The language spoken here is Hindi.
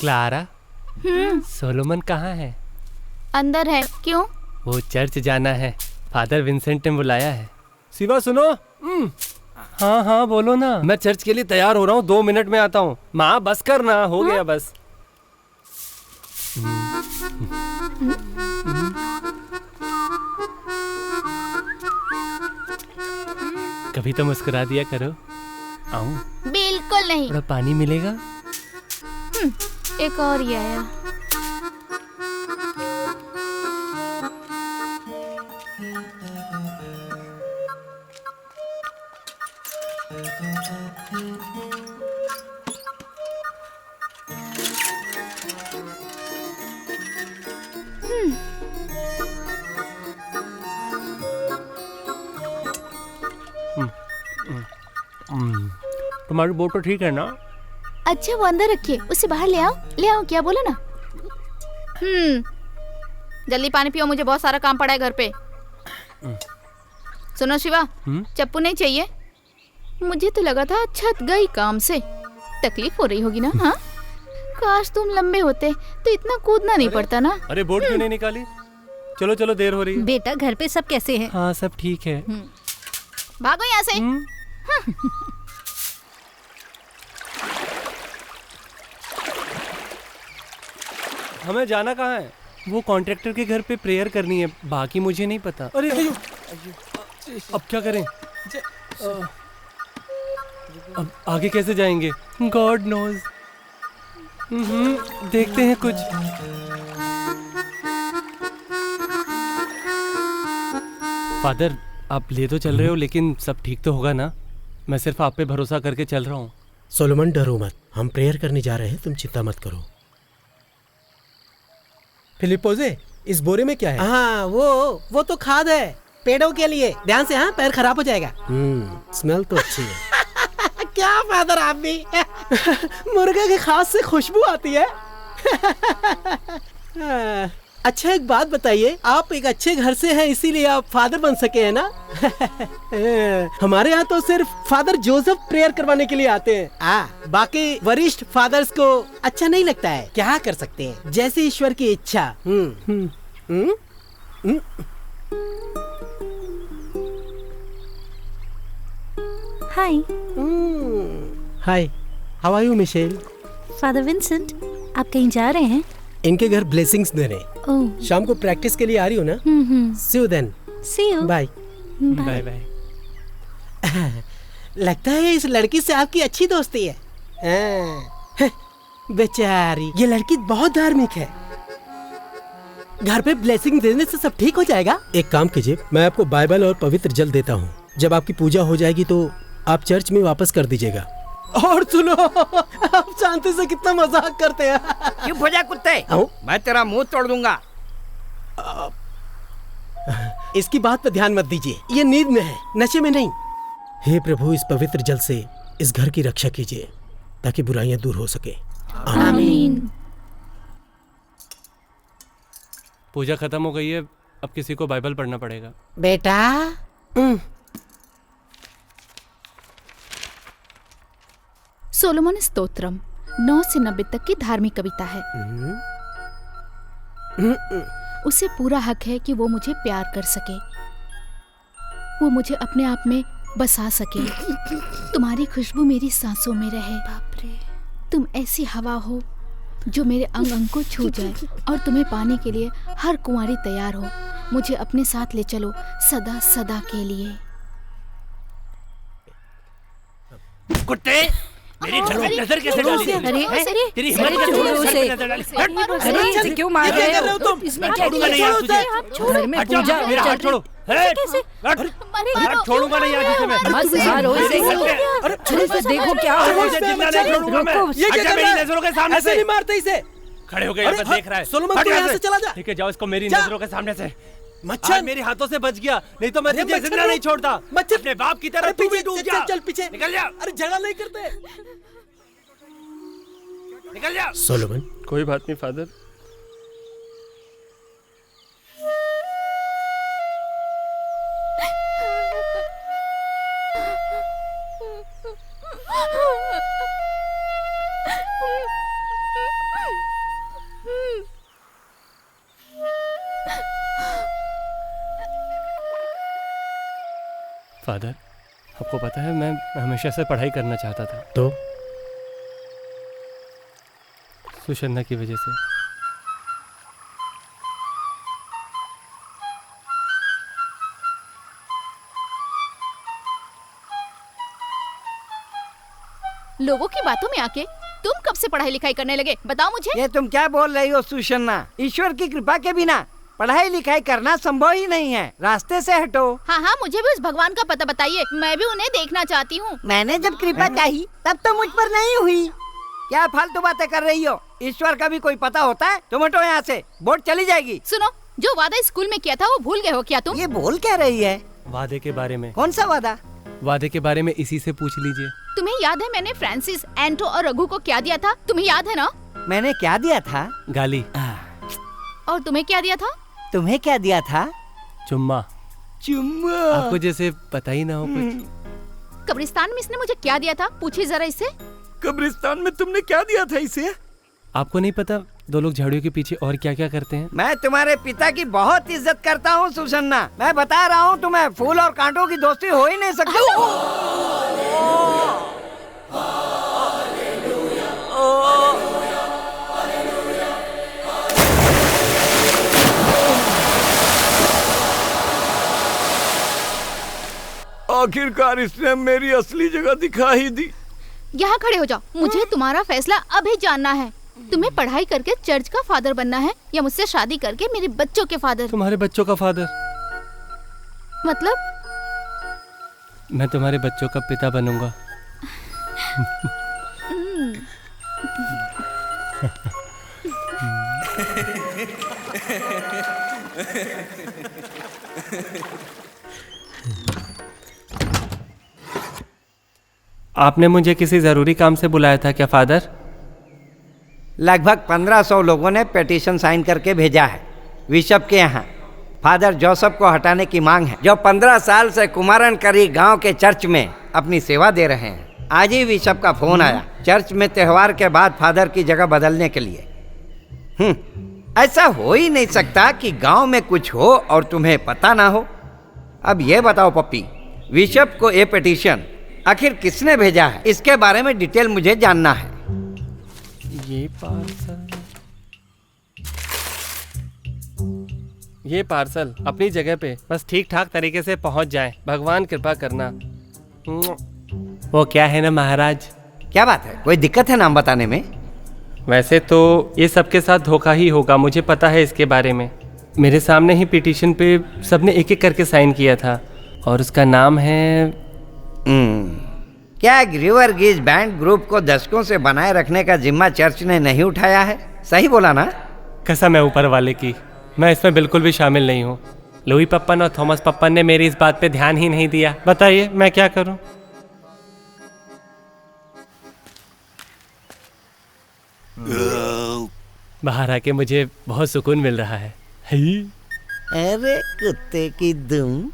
क्लारा, सोलोमन कहाँ है? अंदर है। क्यों? वो चर्च जाना है, फादर विंसेंट ने बुलाया है। शिवा सुनो। हाँ हाँ बोलो ना। मैं चर्च के लिए तैयार हो रहा हूँ, 2 मिनट में आता हूँ। माँ बस करना, हो गया बस। कभी तो मुस्कुरा दिया करो। आऊं? बिल्कुल नहीं। थोड़ा पानी मिलेगा? एक और ही आया। तुम्हारी बोट तो ठीक है ना? अच्छा वो अंदर रखिए, उसे बाहर ले आओ। ले आओ, क्या बोला ना। जल्दी पानी पियो, मुझे बहुत सारा काम पड़ा है घर पे। सुनो शिवा, चप्पू नहीं चाहिए? मुझे तो लगा था छत गई काम से। तकलीफ हो रही होगी ना? हाँ, काश तुम लंबे होते तो इतना कूदना नहीं पड़ता ना। अरे बोट क्यों नहीं निकाली? चलो चलो, देर हो रही है। बेटा घर पे सब कैसे हैं? हाँ सब ठीक है। भागो यहाँ से। हमें जाना कहाँ है? वो कॉन्ट्रैक्टर के घर पे प्रेयर करनी है, बाकी मुझे नहीं पता। अरे अब क्या करें? अब आगे कैसे जाएंगे? God knows. देखते हैं कुछ। फादर आप ले तो चल रहे हो, लेकिन सब ठीक तो होगा ना? मैं सिर्फ आप पे भरोसा करके चल रहा हूँ। सोलोमन डरो मत, हम प्रेयर करने जा रहे हैं, तुम चिंता मत करो। फिलिपोजे, इस बोरे में क्या है? हाँ वो तो खाद है पेड़ों के लिए। ध्यान से, हाँ पैर खराब हो जाएगा। स्मेल तो अच्छी है। क्या फादर आप भी। मुर्गे के खास से खुशबू आती है। अच्छा एक बात बताइए, आप एक अच्छे घर से हैं इसीलिए आप फादर बन सके हैं ना? हमारे यहाँ तो सिर्फ फादर जोसेफ प्रेयर करवाने के लिए आते हैं। बाकी वरिष्ठ फादर्स को अच्छा नहीं लगता है। क्या कर सकते हैं, जैसे ईश्वर की इच्छा। Hi. Hi, how are you Michelle? Father Vincent, आप कहीं जा रहे हैं? इनके घर ब्लेसिंग्स देने। ओह। शाम को प्रैक्टिस के लिए आ रही हो ना? See you then. See you. Bye bye bye. लगता है इस लड़की से आपकी अच्छी दोस्ती है। बेचारी, ये लड़की बहुत धार्मिक है। घर पे ब्लेसिंग देने से सब ठीक हो जाएगा। एक काम कीजिए, मैं आपको बाइबल और पवित्र जल देता हूँ। जब आपकी पूजा हो जाएगी तो आप चर्च में वापस कर दीजिएगा। और सुनो, आप शांति से कितना मजाक करते हैं। चुप हो जा कुत्ते, मैं तेरा मुंह तोड़ दूंगा। इसकी बात पर ध्यान मत दीजिए, ये नींद में है, नशे में नहीं। हे प्रभु, इस पवित्र जल से इस घर की रक्षा कीजिए ताकि बुराइयां दूर हो सके। आमीन। पूजा खत्म हो गई है, अब किसी को बाइबल पढ़ना पड़ेगा। बेटा सोलोमन स्तोत्रम 9 से 90 तक की धार्मिक कविता है। उसे पूरा हक है कि वो मुझे प्यार कर सके, वो मुझे अपने आप में बसा सके। तुम्हारी खुशबू मेरी सांसों में रहे। बाप रे, तुम ऐसी हवा हो जो मेरे अंग अंग को छू जाए, और तुम्हें पाने के लिए हर कुंवारी तैयार हो। मुझे अपने साथ ले चलो सदा सदा के लिए। कुत्ते, मेरी धड़ों की नजर कैसे डाली? अरे तेरी हिम्मत कैसे नजर डाली? अरे इसे क्यों मार रहे हो तुम? इसमें क्या छोड़ूंगा नहीं आज तुझे। घर में पूजा मेरा हाथ छोड़ो। छोड़ूंगा नहीं आज इसे मैं। मत मारो इसे। अरे देखो क्या हो रहा है। ये क्या मेरी नजरों के सामने से नहीं मारते इसे। खड़े हो गए, यहाँ पे देख रहा है। सोलोमन, तू यहाँ से चला जा। ठीक है, जाओ, इसको मेरी नजरों के सामने से। मच्छर मेरे हाथों से बच गया, नहीं तो मैं तुझे जिंदा नहीं छोड़ता। मच्छर, अपने बाप की तरह तू भी डूब जा। चल पीछे निकल जा। अरे झगड़ा नहीं करते, निकल जा। सोलोमन, कोई बात नहीं फादर। फादर, आपको पता है मैं हमेशा से पढ़ाई करना चाहता था, तो सुषन्ना की वजह से। लोगों की बातों में आके तुम कब से पढ़ाई लिखाई करने लगे, बताओ मुझे। ये तुम क्या बोल रही हो सुषन्ना? ईश्वर की कृपा के बिना पढ़ाई लिखाई करना संभव ही नहीं है। रास्ते से हटो। हाँ हाँ, मुझे भी उस भगवान का पता बताइए, मैं भी उन्हें देखना चाहती हूँ। मैंने जब कृपा चाही तब तो मुझ पर नहीं हुई। क्या फालतू बातें कर रही हो? ईश्वर का भी कोई पता होता है? तुम हटो यहाँ से, बोर्ड चली जाएगी। सुनो, जो वादा स्कूल में किया था वो भूल गए हो क्या तुम? ये बोल क्या रही है? वादे के बारे में। कौन सा वादा? वादे के बारे में इसी से पूछ लीजिए। तुम्हें याद है मैंने फ्रांसिस, एंटो और रघु को क्या दिया था? तुम्हें याद है ना? मैंने क्या दिया था? गाली। और तुम्हें क्या दिया था? तुम्हें क्या दिया था? चुम्मा। चुम्मा। आपको जैसे पता ही ना हो कुछ। कब्रिस्तान में इसने मुझे क्या दिया था, पूछिए जरा इससे। कब्रिस्तान में तुमने क्या दिया था इसे? आपको नहीं पता दो लोग झाड़ियों के पीछे और क्या क्या करते हैं? मैं तुम्हारे पिता की बहुत इज्जत करता हूँ सुषन्ना। मैं बता रहा हूँ तुम्हें, फूल और कांटों की दोस्ती हो ही नहीं सकती। आखिरकार इसने मेरी असली जगह दिखा ही दी। यहाँ खड़े हो जाओ, मुझे तुम्हारा फैसला अभी जानना है। तुम्हें पढ़ाई करके चर्च का फादर बनना है या मुझसे शादी करके मेरे बच्चों के फादर? तुम्हारे बच्चों का फादर मतलब? मैं तुम्हारे बच्चों का पिता बनूंगा। आपने मुझे किसी जरूरी काम से बुलाया था क्या फादर? लगभग 1500 लोगों ने पिटीशन साइन करके भेजा है बिशप के यहाँ। फादर जोसेफ को हटाने की मांग है, जो 15 साल से कुमारन करी गांव के चर्च में अपनी सेवा दे रहे हैं। आज ही बिशप का फोन आया, चर्च में त्योहार के बाद फादर की जगह बदलने के लिए। ऐसा हो ही नहीं सकता कि गांव में कुछ हो और तुम्हें पता ना हो। अब ये बताओ पप्पी, बिशप को ये पिटीशन आखिर किसने भेजा है? इसके बारे में डिटेल मुझे जानना है। ये पार्सल अपनी जगह पे बस ठीक ठाक तरीके से पहुंच जाए, भगवान कृपा करना। वो क्या है ना महाराज। क्या बात है, कोई दिक्कत है नाम बताने में? वैसे तो ये सबके साथ धोखा ही होगा, मुझे पता है इसके बारे में। मेरे सामने ही पिटीशन पे सबने एक एक करके साइन किया था और उसका नाम है क्या ग्रीवर गीज बैंड ग्रुप को दशकों से बनाए रखने का जिम्मा चर्च ने नहीं उठाया है? सही बोला ना? कसम है ऊपर वाले की, मैं इसमें बिल्कुल भी शामिल नहीं हूँ। लुई पप्पन और थॉमस पप्पन ने मेरी इस बात पे ध्यान ही नहीं दिया। बताइए मैं क्या करूँ? बाहर आके मुझे बहुत सुकून मिल रहा है। अरे कुत्ते की दुम।